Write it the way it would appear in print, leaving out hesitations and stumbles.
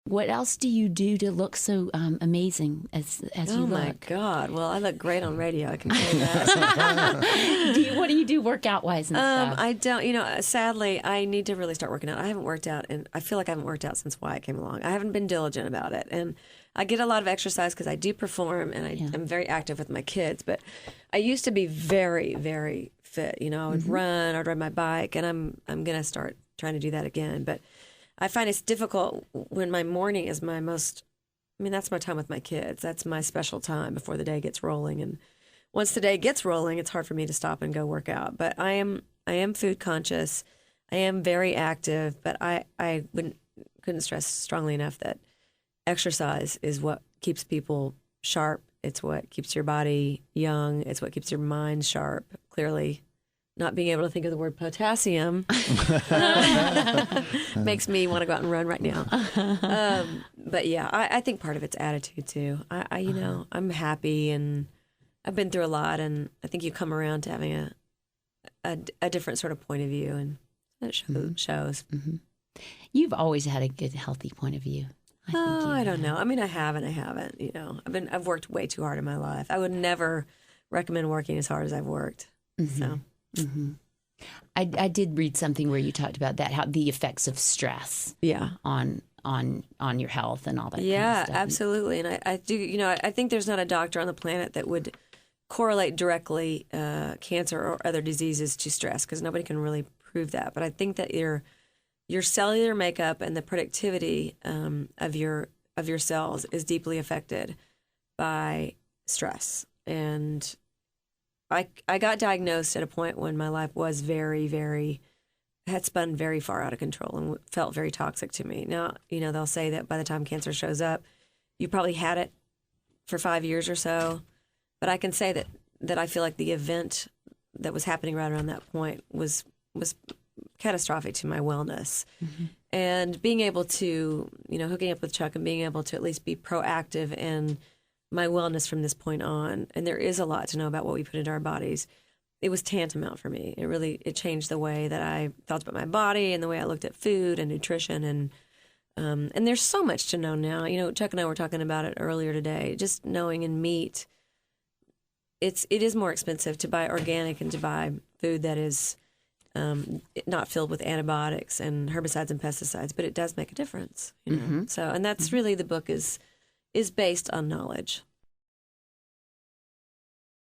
What else do you do to look so amazing as you look? Oh my God! Well, I look great on radio. I can tell you that. What do you do workout wise and stuff? I don't. Sadly, I need to really start working out. I haven't worked out, and I feel like I haven't worked out since Wyatt came along. I haven't been diligent about it, and I get a lot of exercise because I do perform, and I'm very active with my kids. But I used to be very, very fit. I would run, I'd ride my bike, and I'm gonna start trying to do that again. But I find it's difficult when my morning is my most. That's my time with my kids. That's my special time before the day gets rolling. And once the day gets rolling, it's hard for me to stop and go work out. But I am food conscious. I am very active. But I couldn't stress strongly enough that exercise is what keeps people sharp. It's what keeps your body young. It's what keeps your mind sharp. Clearly, not being able to think of the word potassium makes me want to go out and run right now. But yeah, I think part of it's attitude too. I'm happy, and I've been through a lot, and I think you come around to having a different sort of point of view, and it shows. Mm-hmm. You've always had a good, healthy point of view. I don't know. I have and I haven't. I've worked way too hard in my life. I would never recommend working as hard as I've worked. Mm-hmm. So. Mm-hmm. I did read something where you talked about that, how the effects of stress on your health and all that kind of stuff. Absolutely. And I do, I think there's not a doctor on the planet that would correlate directly cancer or other diseases to stress, because nobody can really prove that. But I think that your cellular makeup and the productivity of your cells is deeply affected by stress. And I got diagnosed at a point when my life was very, very, had spun very far out of control and felt very toxic to me. Now, they'll say that by the time cancer shows up, you probably had it for 5 years or so. But I can say that I feel like the event that was happening right around that point was catastrophic to my wellness. Mm-hmm. And being able to, hooking up with Chuck and being able to at least be proactive in my wellness from this point on, and there is a lot to know about what we put into our bodies. It was tantamount for me. It changed the way that I felt about my body and the way I looked at food and nutrition, and there's so much to know now. Chuck and I were talking about it earlier today. Just knowing in meat, it is more expensive to buy organic and to buy food that is not filled with antibiotics and herbicides and pesticides, but it does make a difference. Mm-hmm. So, and that's really the book is based on knowledge.